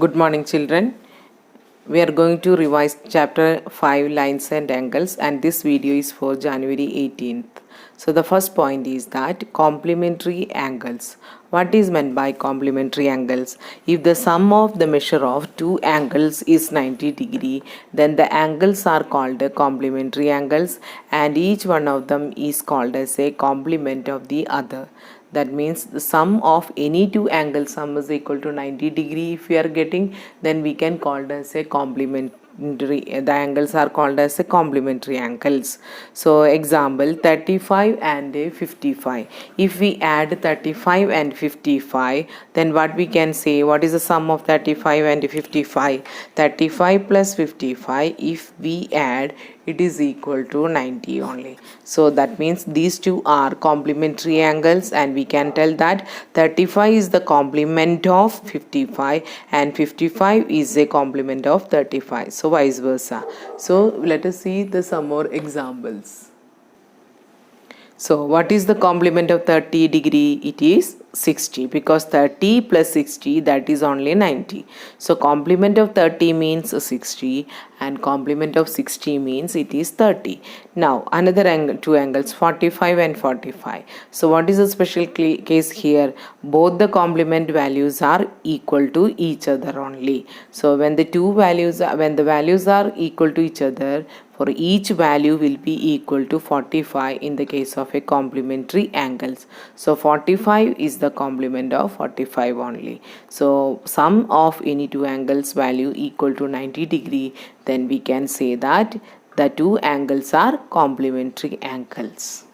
Good morning, children. We are going to revise chapter 5 lines and angles, and this video is for January 18th. So the first point is that complementary angles. What is meant by complementary angles? If the sum of the measure of two angles is 90 degree, then the angles are called complementary angles, and each one of them is called as a complement of the other. That means the sum of any two angles sum is equal to 90 degree. If we are getting, then we can call it as a complementary. The angles are called as a complementary angles. So example 35 and 55. If we add 35 and 55, then what we can say, what is the sum of 35 and 55? 35 plus 55, if we add, it is equal to 90 only. So that means these two are complementary angles, and we can tell that 35 is the complement of 55 and 55 is a complement of 35. So vice versa. So let us see some more examples. So what is the complement of 30 degree? It is 60, because 30 plus 60, that is only 90. So complement of 30 means 60 and complement of 60 means it is 30. Now another angle, two angles 45 and 45. So what is the special case here? Both the complement values are equal to each other only. So when the values are equal to each other, for each value will be equal to 45 in the case of a complementary angles. So 45 is the complement of 45 only. So sum of any two angles value equal to 90 degree, then we can say that the two angles are complementary angles.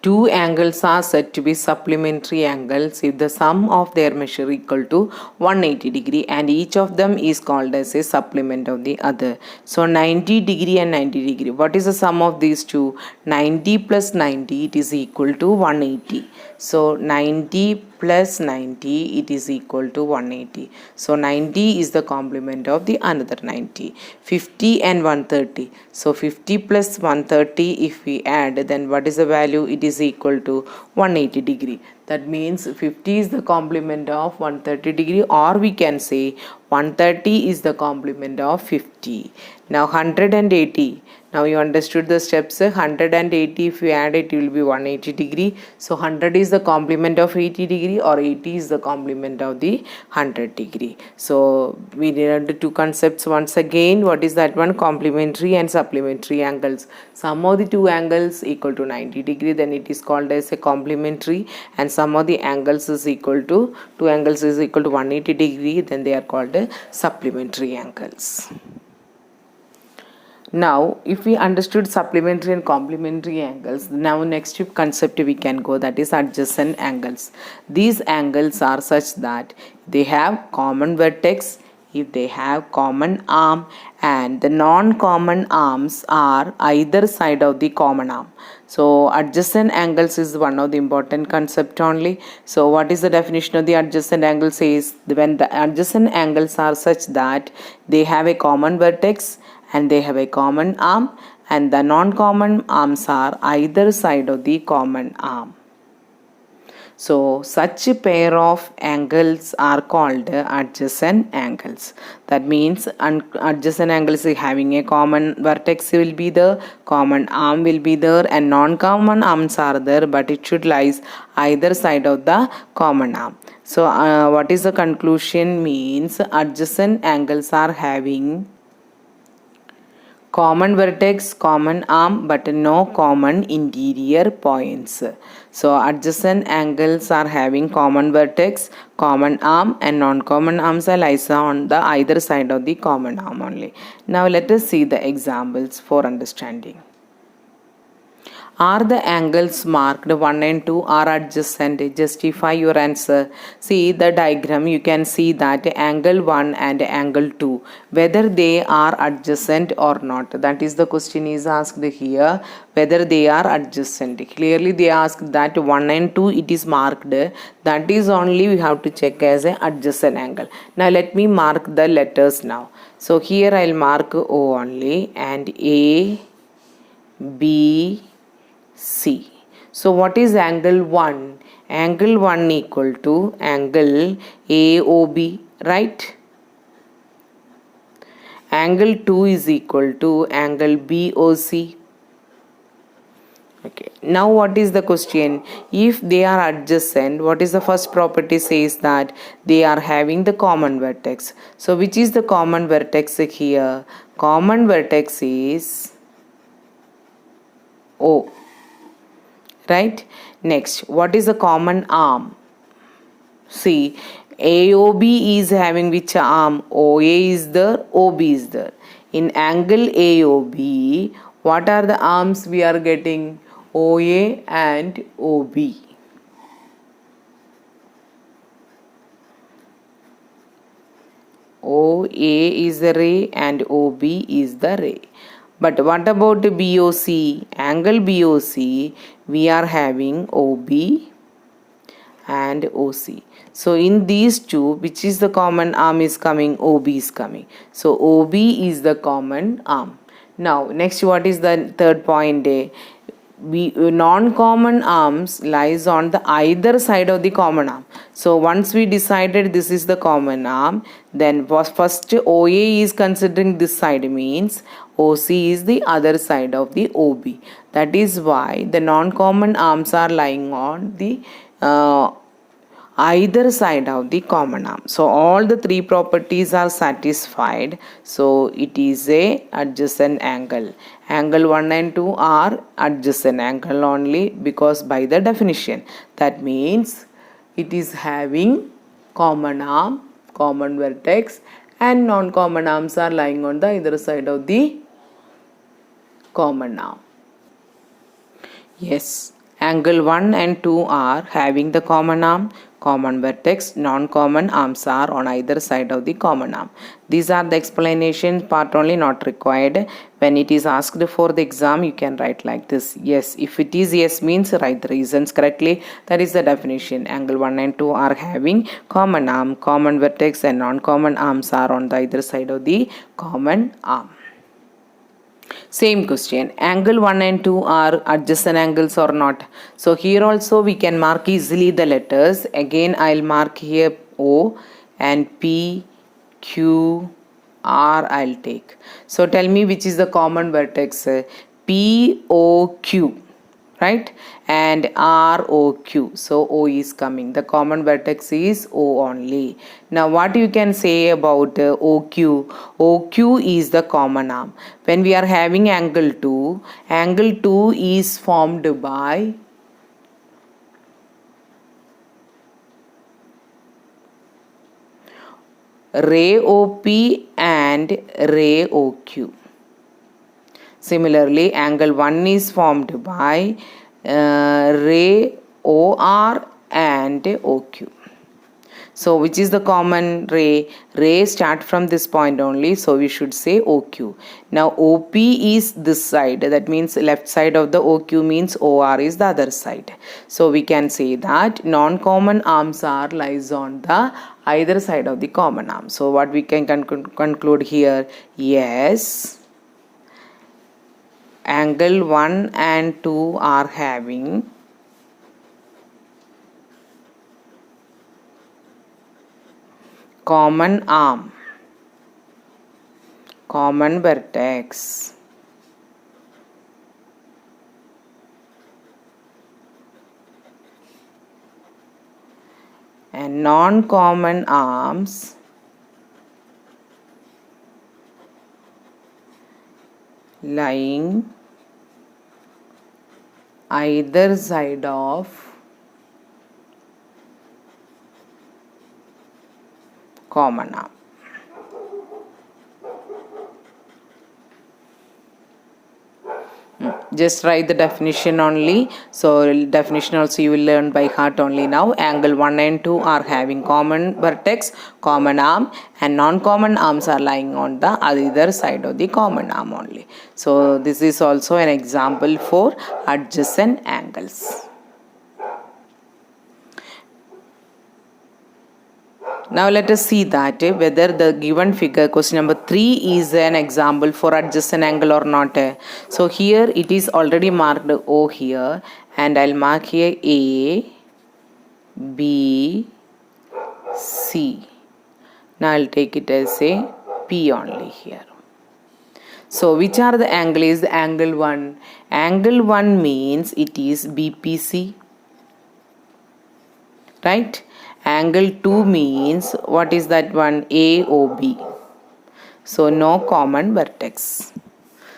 Two angles are said to be supplementary angles if the sum of their measure equal to 180 degree and each of them is called as a supplement of the other. So 90 degree and 90 degree. What is the sum of these two? 90 plus 90, it is equal to 180. So 90 plus 90, it is equal to 180. So 90 is the complement of the another 90. 50 and 130. So 50 plus 130, if we add, then what is the value? It is equal to 180 degree. That means 50 is the complement of 130 degree, or we can say 130 is the complement of 50. Now 180. Now you understood the steps. 180, if you add it will be 180 degree. So 100 is the complement of 80 degree, or 80 is the complement of the 100 degree. So we learned two concepts once again. What is that one? Complementary and supplementary angles. Sum of the two angles equal to 90 degree, then it is called as a complementary, and sum of the angles is equal to 180 degree, then they are called supplementary angles. Now if we understood supplementary and complementary angles, now next concept we can go, that is adjacent angles. These angles are such that they have common vertex, if they have common arm, and the non-common arms are either side of the common arm. So adjacent angles is one of the important concept only. So what is the definition of the adjacent angle? Says when the adjacent angles are such that they have a common vertex and they have a common arm, and the non-common arms are either side of the common arm. So such a pair of angles are called adjacent angles. That means adjacent angles having a common vertex will be there, common arm will be there, and non-common arms are there, but it should lies either side of the common arm. So what is the conclusion? Means adjacent angles are having common vertex, common arm, but no common interior points. So adjacent angles are having common vertex, common arm, and non-common arms are lies on the either side of the common arm only. Now let us see the examples for understanding. Are the angles marked 1 and 2 are adjacent? Justify your answer. See the diagram, you can see that angle 1 and angle 2, whether they are adjacent or not. That is the question is asked here, whether they are adjacent. Clearly they ask that 1 and 2 it is marked. That is only we have to check as an adjacent angle. Now let me mark the letters now. So here I will mark O only, and A, B, C. So what is angle 1? Angle 1 equal to angle AOB, right? Angle 2 is equal to angle BOC. Okay, now what is the question? If they are adjacent, what is the first property? Says that they are having the common vertex. So which is the common vertex here? Common vertex is O, right? Next, what is the common arm? See, AOB is having which arm? OA is there, OB is there. In angle AOB, what are the arms we are getting? OA and OB. OA is the ray and OB is the ray. But what about BOC? Angle BOC, we are having OB and OC. So in these two, which is the common arm is coming? OB is coming. So OB is the common arm. Now next, what is the third point? Non-common arms lies on the either side of the common arm. So once we decided this is the common arm, then first OA is considering this side, means OC is the other side of the OB. That is why the non-common arms are lying on the either side of the common arm. So all the three properties are satisfied. So it is a adjacent angle. Angle 1 and 2 are adjacent angle only, because by the definition, that means it is having common arm, common vertex, and non-common arms are lying on the either side of the common arm. Yes, angle 1 and 2 are having the common arm, common vertex, non-common arms are on either side of the common arm. These are the explanation part only, not required. When it is asked for the exam, you can write like this. Yes, if it is yes means write the reasons correctly. That is the definition. Angle 1 and 2 are having common arm, common vertex, and non-common arms are on the either side of the common arm. Same question, angle 1 and 2 are adjacent angles or not? So here also we can mark easily the letters. Again I'll mark here O, and P, Q, R I'll take. So tell me which is the common vertex? P, O, Q, right? And R, O, Q. So O is coming. The common vertex is O only. Now what you can say about OQ? OQ is the common arm. When we are having angle 2 is formed by ray OP and ray OQ. Similarly, angle 1 is formed by ray OR and OQ. So which is the common ray? Ray start from this point only, so we should say OQ. Now OP is this side, that means left side of the OQ means OR is the other side. So we can say that non-common arms are lies on the either side of the common arm. So what we can conclude here? Yes, angle 1 and 2 are having common arm, common vertex, and non-common arms lying either side of common arm. Just write the definition only. So definition also you will learn by heart only now. Angle 1 and 2 are having common vertex, common arm, and non-common arms are lying on the other side of the common arm only. So this is also an example for adjacent angles. Now let us see that whether the given figure, question number 3, is an example for adjacent angle or not. So here it is already marked O here, and I'll mark here A, B, C. Now I'll take it as a P only here. So which are the angle is the angle 1? Angle 1 means it is BPC. Right? Angle 2 means what is that one? AOB. So no common vertex.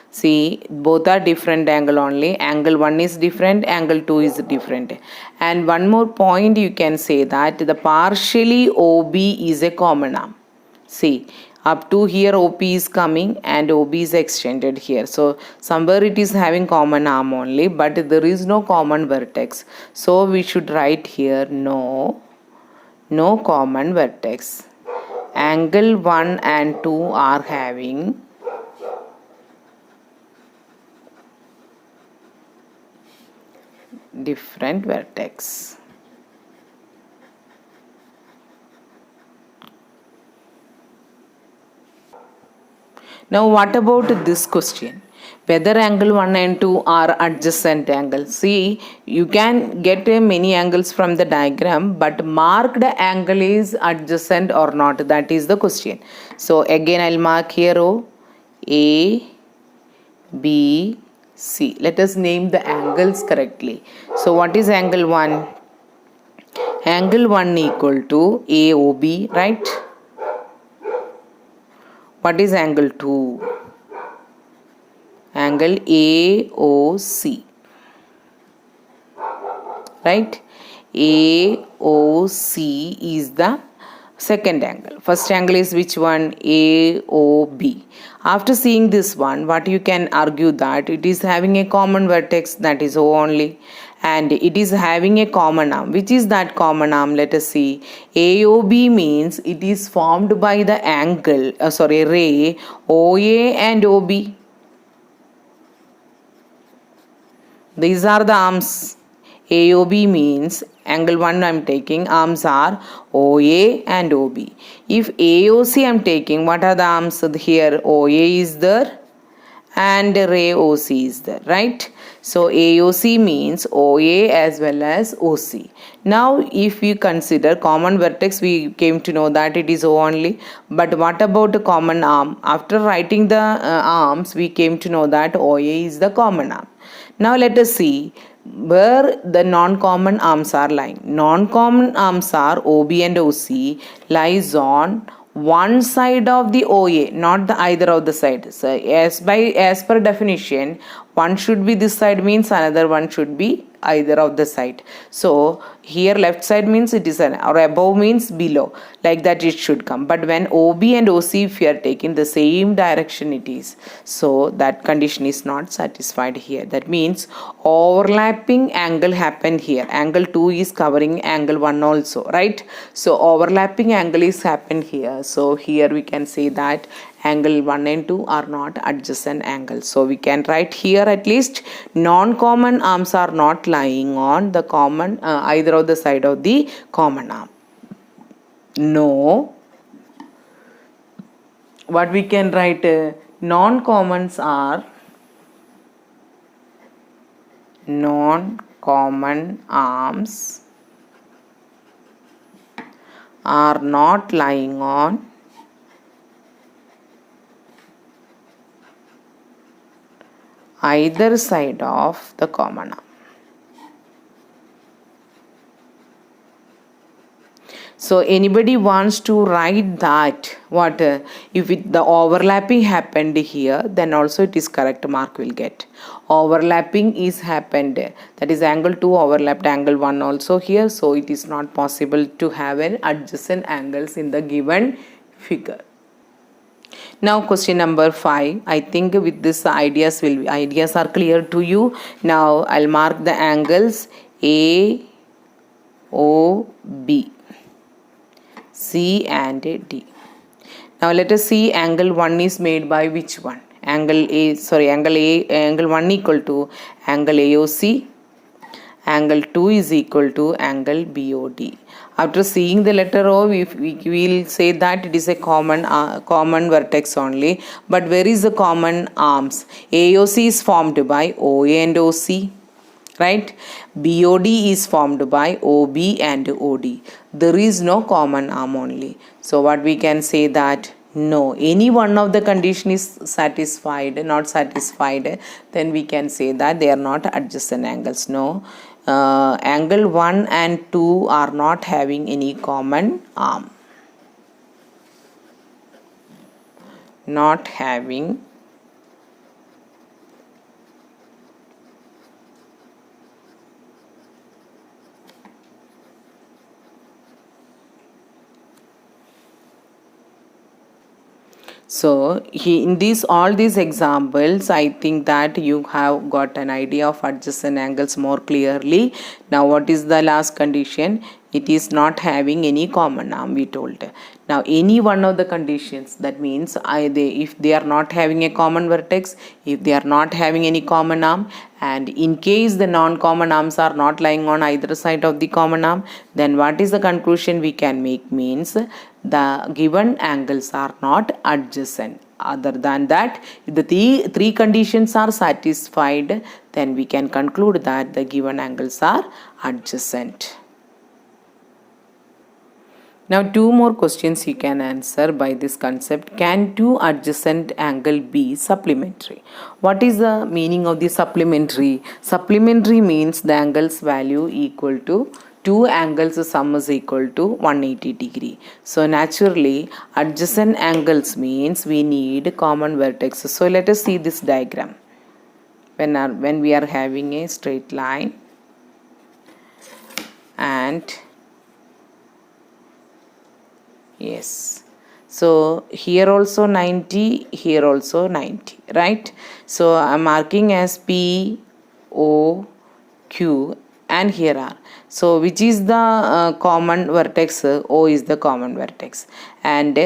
See, both are different angle only. Angle 1 is different, angle 2 is different. And one more point you can say that the partially OB is a common arm. See, up to here OP is coming and OB is extended here. So somewhere it is having common arm only, but there is no common vertex. So we should write here no common vertex. Angle 1 and 2 are having different vertex. Now what about this question? Whether angle 1 and 2 are adjacent angles. See, you can get many angles from the diagram, but marked angle is adjacent or not. That is the question. So again I'll mark here O, A, B, C. Let us name the angles correctly. So what is angle 1? Angle 1 equal to AOB, right? What is angle 2? Angle AOC. Right? AOC is the second angle. First angle is which one? AOB. After seeing this one, what you can argue that it is having a common vertex, that is O only, and it is having a common arm. Which is that common arm? Let us see. AOB means it is formed by the angle, ray OA and OB. These are the arms. AOB means angle 1 I am taking, arms are OA and OB. If AOC I am taking, what are the arms? Here OA is there and ray OC is there, right? So AOC means OA as well as OC. Now if we consider common vertex, we came to know that it is O only. But what about the common arm? After writing the arms, we came to know that OA is the common arm. Now let us see where the non-common arms are lying. Non-common arms are OB and OC lies on one side of the OA, not the either of the sides. So as per definition, one should be this side means another one should be either of the side. So here left side means it is an, or above means below, like that it should come. But when OB and OC, if you are taking the same direction it is, so that condition is not satisfied here. That means overlapping angle happened here. Angle 2 is covering angle 1 also, right? So overlapping angle is happened here. So here we can say that angle 1 and 2 are not adjacent angles. So we can write here at least non-common arms are not lying on the common either of the side of the common arm. No. What we can write? Non-commons are non-common arms are not lying on either side of the common arm. So anybody wants to write that what if the overlapping happened here, then also it is correct mark will get. Overlapping is happened, that is angle 2 overlapped angle 1 also here, so it is not possible to have an adjacent angles in the given figure. Now question number 5. I think with this ideas are clear to you. Now I'll mark the angles A, O, B, C and D. Now let us see angle 1 is made by which one? Angle 1 equal to angle AOC. Angle 2 is equal to angle BOD. After seeing the letter O, we will say that it is a common vertex only. But where is the common arms? AOC is formed by OA and OC. right? BOD is formed by OB and OD. There is no common arm only. So what we can say that no, any one of the condition is satisfied, not satisfied, then we can say that they are not adjacent angles. No, angle 1 and 2 are not having any common arm. Not having So in these all these examples, I think that you have got an idea of adjacent angles more clearly. Now what is the last condition? It is not having any common arm, we told. Now any one of the conditions, that means if they are not having a common vertex, if they are not having any common arm, and in case the non-common arms are not lying on either side of the common arm, then what is the conclusion we can make? Means the given angles are not adjacent. Other than that, if the three conditions are satisfied, then we can conclude that the given angles are adjacent. Now two more questions you can answer by this concept. Can two adjacent angle be supplementary? What is the meaning of the supplementary? Supplementary means the angle's value equal to two angles sum is equal to 180 degree. So naturally adjacent angles means we need common vertex. So let us see this diagram. When we are having a straight line and yes, so here also 90, here also 90, right? So I'm marking as P, O, Q and here R. So which is the common vertex? O is the common vertex and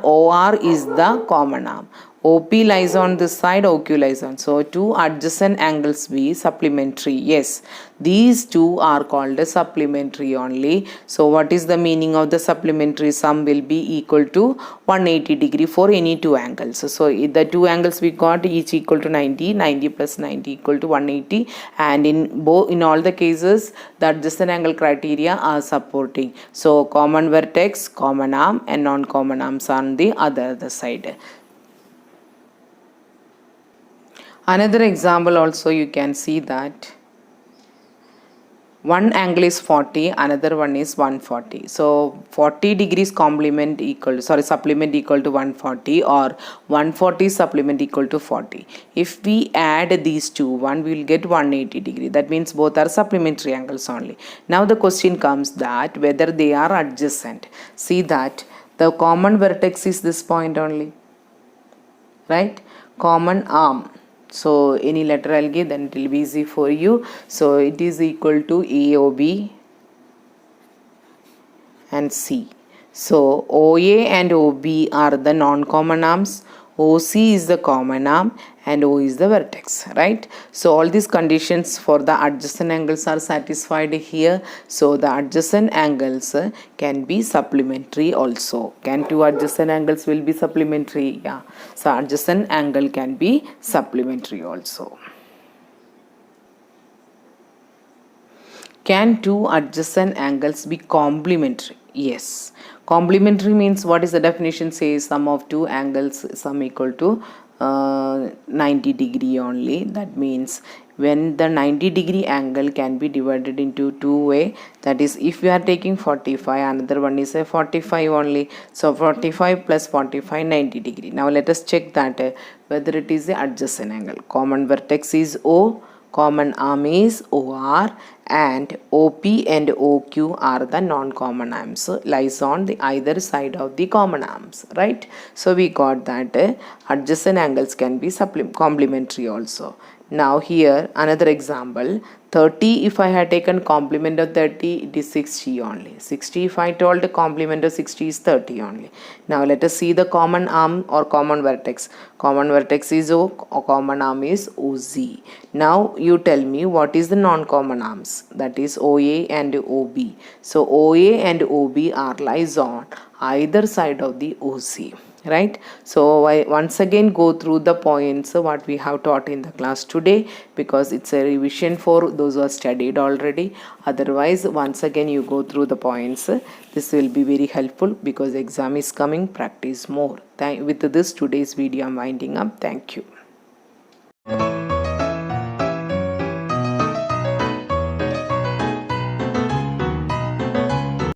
OR is the common arm. OP lies on this side, OQ lies on. So two adjacent angles be supplementary. Yes, these two are called supplementary only. So what is the meaning of the supplementary? Sum will be equal to 180 degree for any two angles. So the two angles we got each equal to 90, 90 plus 90 equal to 180, and in all the cases the adjacent angle criteria are supporting. So common vertex, common arm and non-common arms on the other side. Another example also you can see that one angle is 40, another one is 140. So 40 degrees supplement equal to 140 or 140 supplement equal to 40. If we add these two, one we will get 180 degree. That means both are supplementary angles only. Now the question comes that whether they are adjacent. See that the common vertex is this point only, right? Common arm. So any letter I'll give, then it will be easy for you. So it is equal to AOB and C. So OA and OB are the non-common arms, OC is the common arm and O is the vertex, right? So all these conditions for the adjacent angles are satisfied here. So the adjacent angles can be supplementary also. Can two adjacent angles will be supplementary? Yeah. So adjacent angle can be supplementary also. Can two adjacent angles be complementary? Yes. Complementary means what is the definition? Says sum of two angles sum equal to 90 degree only. That means when the 90 degree angle can be divided into two way, that is if we are taking 45, another one is a 45 only. So 45 plus 45, 90 degree. Now let us check that whether it is the adjacent angle. Common vertex is O, common arm is OR, and OP and OQ are the non-common arms, lies on the either side of the common arms, right? So we got that adjacent angles can be complementary also. Now here another example, 30 if I had taken complement of 30, it is 60 only. 60 if I told the complement of 60 is 30 only. Now let us see the common arm or common vertex. Common vertex is O, common arm is OZ. Now you tell me what is the non-common arms, that is OA and OB. So OA and OB are lies on either side of the OC. right? So I once again go through the points what we have taught in the class today, because it's a revision for those who are studied already. Otherwise, once again you go through the points. This will be very helpful because exam is coming. Practice more. With this, today's video I'm winding up. Thank you.